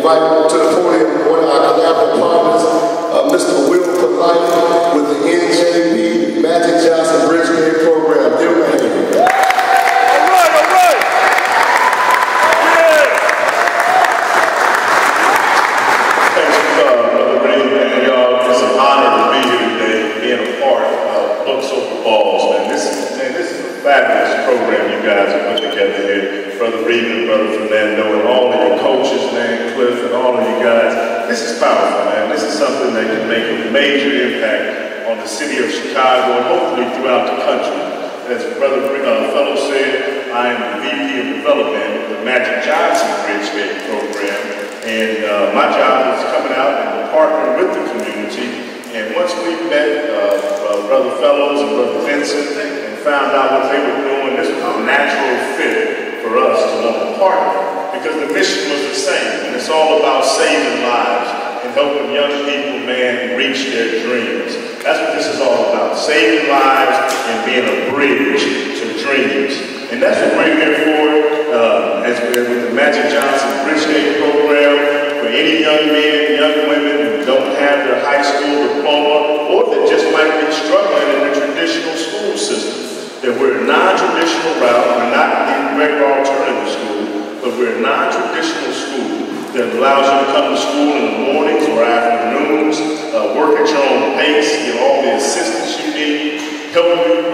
invite to the podium one of our collaborative partners, Mr. Will Polite with the NJB Magic Johnson Bridge Game Program. Give him a hand. All right. Yeah. Thanks, Brother Reed, man. Y'all, it's an honor to be here today, being a part of Books Over Balls, man. This is a fabulous program you guys have put together here. Brother Reed and Brother Fernando and all of your coaches, man, Cliff and all of you guys. This is powerful, man. This is something that can make a major impact on the city of Chicago and hopefully throughout the country. As Brother Fellow said, I am the VP of Development of the Magic Johnson Bridge Game Program. And my job is coming out and partnering with the community. And once we met Brother Fellows and Brother Vincent and found out what they were doing, this was a natural fit for us to want to partner, because the mission was the same, and it's all about saving lives and helping young people, man, reach their dreams. That's what this is all about, saving lives and being a bridge to dreams. And that's what we're here for, as with the Magic Johnson Bridge Game Program, for any young men, young women who don't have their high school diploma, or that just might be struggling in the traditional school system. That we're a non-traditional route, we're not in regular alternative school, but we're a non-traditional school that allows you to come to school in the mornings or afternoons, work at your own pace, get all the assistance you need, help you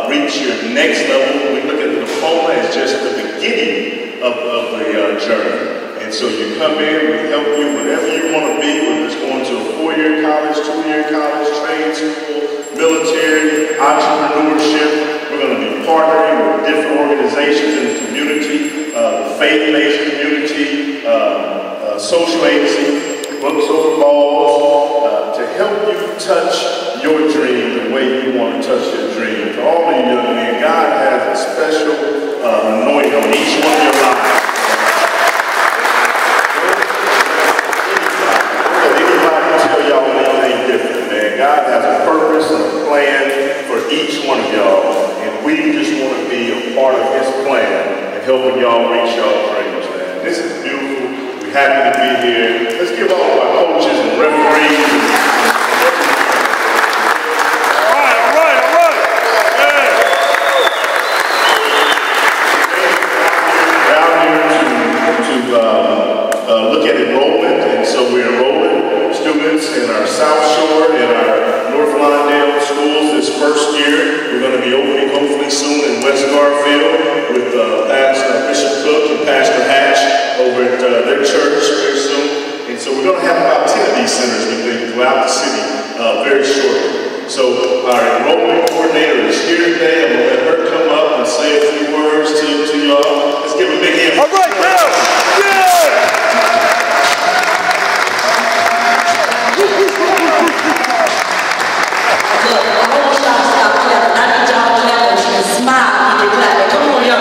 reach your next level. We look at the diploma as just the beginning of the journey. And so you come in, we help you whatever you want to be, whether it's going to a 4-year college, 2-year college, trade school, military, entrepreneurship. We're going to be partnering with different organizations in the community, the faith-based community, social agency, Books Over Balls, to help you touch your dream the way you want to touch your dream. For all of you young men, God has a special anointing on each one of your lives. God has a purpose and a plan for each one of y'all, and we just want to be a part of His plan and helping y'all reach y'all dreams, man. This is beautiful. We're happy to be here. Let's give all of our coaches and referees All right. Yeah. We're out here to look at enrollment, and so we're enrolling students in our South Shore and our North Lawndale schools this first year. We're going to be opening hopefully soon in West Garfield with Pastor Bishop Cook and Pastor Hatch over at their church very soon. And so we're going to have about 10 of these centers, we think, throughout the city very shortly. So our enrollment coordinator is here today. I'm going to let her come up and say a few words to y'all. Let's give a big hand. All right, now. Yeah. Look, I want y'all to stop clapping. I need y'all to clap and she can smile when you clap. Come on, y'all.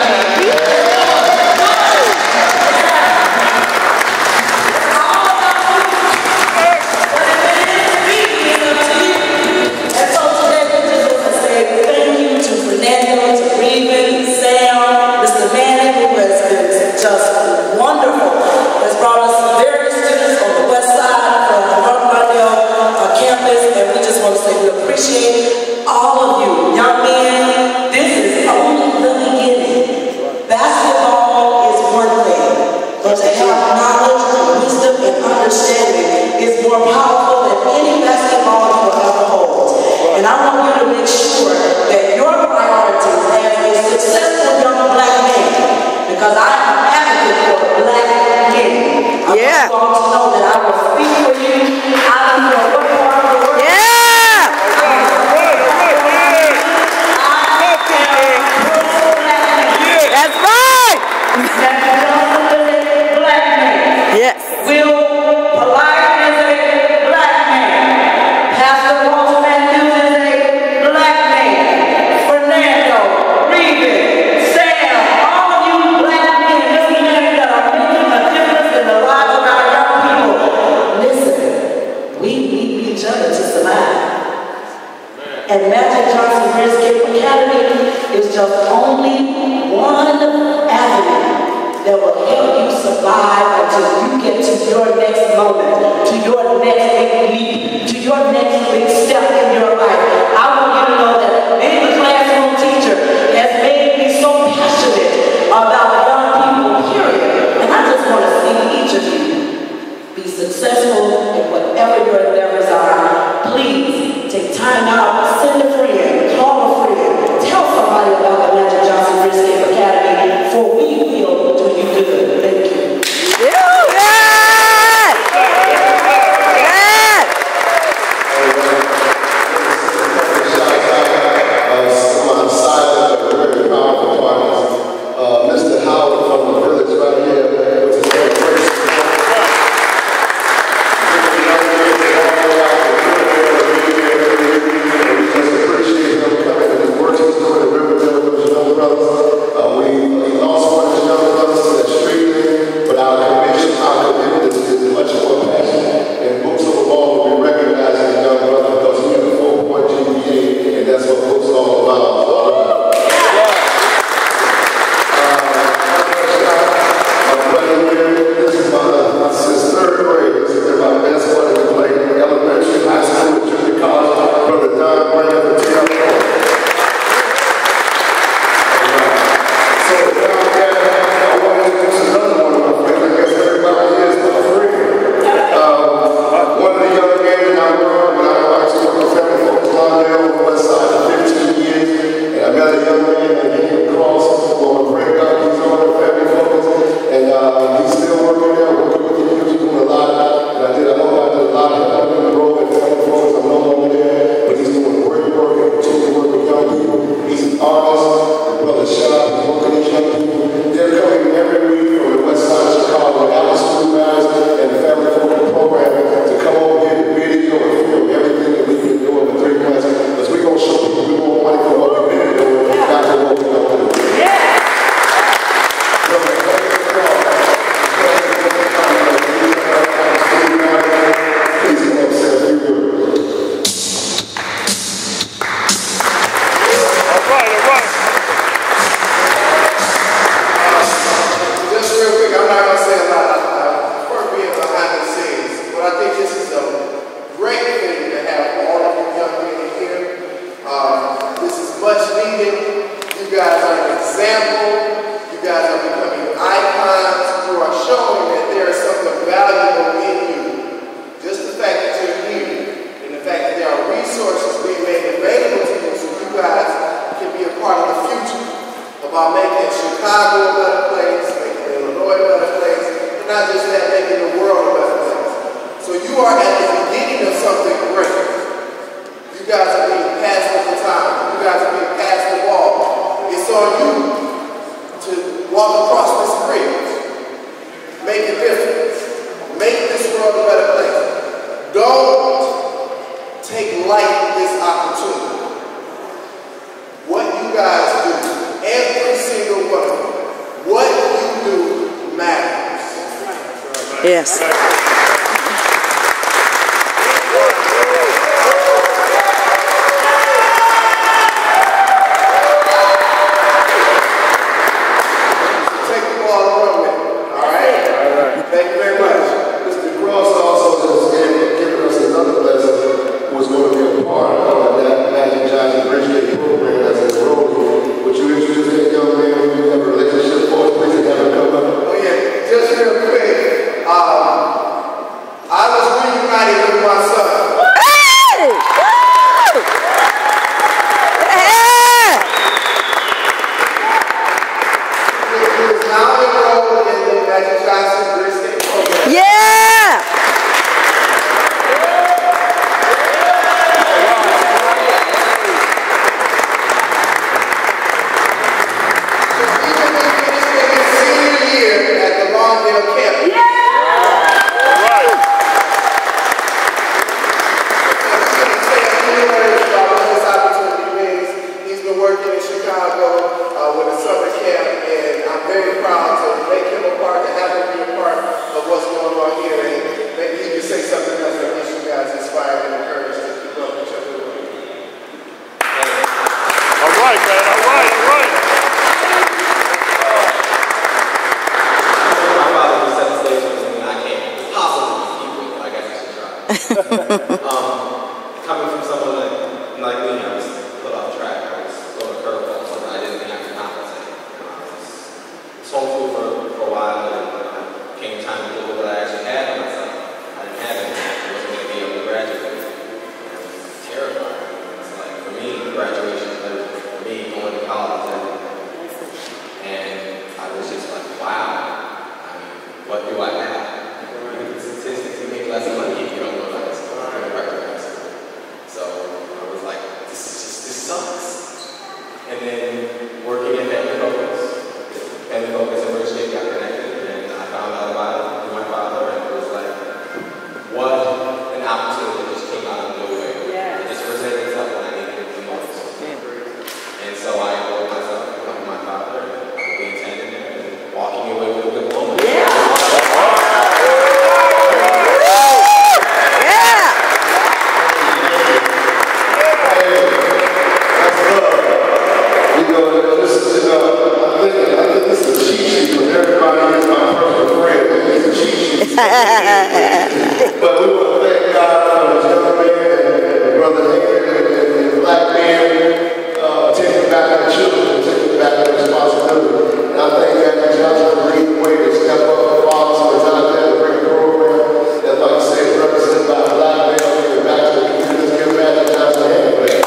And so today we just want to say thank you to Fernando, to Regan, Sam, Mr. Manning, who has been just wonderful. Has brought us various students on the west side of the North Lawndale campus, and we just want to say we appreciate all of you. Young men, this is only the beginning. Basketball is one thing, but to have knowledge, wisdom, and understanding is more powerful than any basketball you will ever hold. And I want you to make sure that your priorities as a successful young black man, because I am an advocate for black men. I want you all to know that I will speak for you. I don't know what part of the world. That's right! Yes. Will Polite is a black man. Pastor Walter Matthews is a black man. Fernando, Regan, Sam, all of you black men, young men that are making a difference in the lives of our young people. help you survive until you get to your next moment, to your next big leap, to your next big step in your life. I want you to know that being a classroom teacher has made me so passionate about young people, period. And I just want to see each of you be successful in whatever your endeavors are. Please take time out, send a friend, call a friend, tell somebody about the Magic Johnson Bridgescape Academy, for we will do you good. Thank you. Mr. Howard from the village right here, which is very gracious. Just appreciate him coming and the work he's doing at Riverdale with his young brothers. We lost one of his young brothers to that street thing, but our commitment is much more passionate. And Books Over Ball will be recognizing the young brother because he has a 4-point GPA, and that's what Books is all about. This is since 3rd grade. This is my best buddy to play elementary, high school, junior college. Brother Don Brandon for TR4. So down there, I want to introduce another one of my friends. I guess everybody is my friend. One of the young men in our world, when I used to work with Family Focus Lawndale on the west side for 15 years, and I met a young man named Henry Cross who I'm going to bring up. He's on the Family Focus. And he's still working there, working with the youth, doing a lot. And I know I did a lot of help in the road and Family Focus. I'm no longer there, but he's doing great work and continuing to work with young people. He's an artist, his brother Shop, he's working with young people. They're coming every week from the west side of Chicago, Alice School Guys and the Family Focus program to come over here to video and film everything that we've been doing for 3 months. Because we're going to show people we want money for what we've been doing, not for what we're going to do. Yes. Just real quick, Coming from someone like me, I was put off track. I was going to curveball, so I didn't have to compensate. I was homeschooled for a while, and came time to look at what I actually had for myself. I didn't have it. I wasn't going to be able to graduate. And it was terrifying. It's like, for me, graduation was for me going to college and everything. And I was just like, wow. I mean, what do I have? Statistics, you make less money if you don't go to high school. So I was like, this sucks. And then working at Family Focus and Rich State got connected, and I found out about it through my father, and it was like, what an opportunity that just came out of nowhere. It just presented itself when I needed it the most. And so I enrolled myself in becoming my father, and I will be attending it and walking away with a good woman. But we want to thank God for this young man and Brother Henry and the black man taking back their children, taking back their responsibility. And I thank Matthew Johnson for leading the way to step up and follow some of out there to bring a program that, like I say, is represented by a black man, giving back to the community. Give Matthew Johnson a hand for that.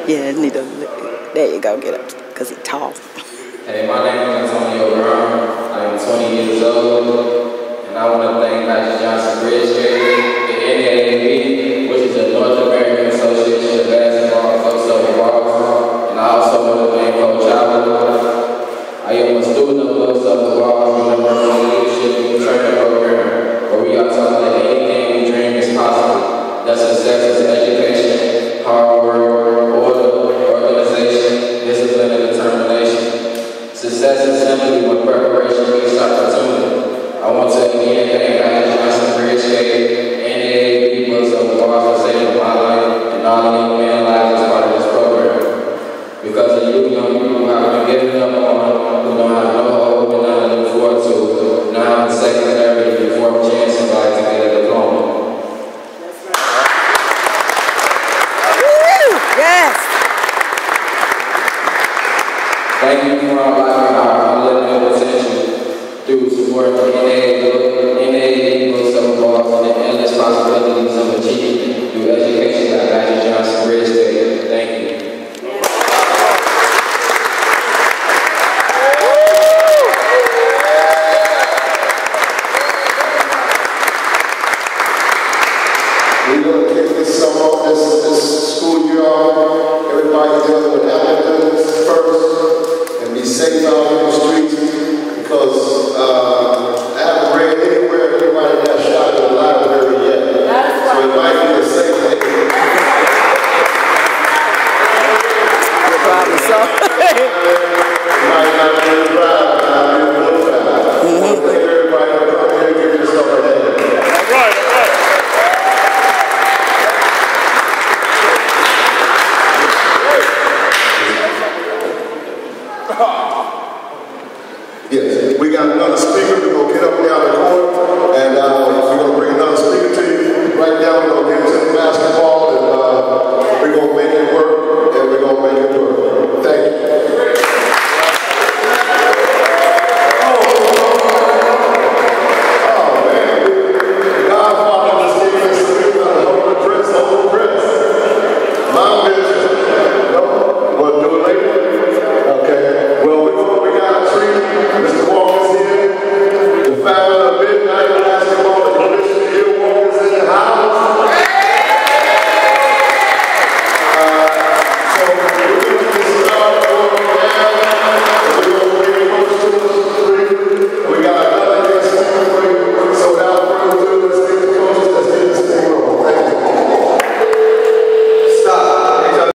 Yeah, need to. There you go. Get up, cause it's tall. Hey, my name is Antonio Brown. I am 20 years old, and I want to thank Dr. Johnson Bridgegate, the NAAB, which is the North American Association of Basketball Folks Over Balls, and I also want to thank Coach Allen. I am a student of Folks Over Balls University Leadership and Training Program, where we are taught that anything we dream is possible. That success is education, hard work, order, organization, discipline, and determination. Success is simply when preparation meets opportunity. I want to again thank Dr. Johnson Bridgegate and the AAB Books Over Balls for saving my life and all the young men lives as part of this program. Because of you young people who have been giving up on, who don't have no hope and nothing to look forward to, now have a secondary and fourth chance in life to get a diploma. Yes. Thank you for allowing our unlimited potential through support of NAAB Books Over Balls and the endless possibilities of achievement through education by Dr. Johnson Bridgegate. Thank you. We're going to kick this summer, this school year off. Everybody dealing with academics first and be safe out in the streets because I haven't read anywhere anybody got shot in the library yet. So it might be a safe thing. Probably so. It might not be a drive.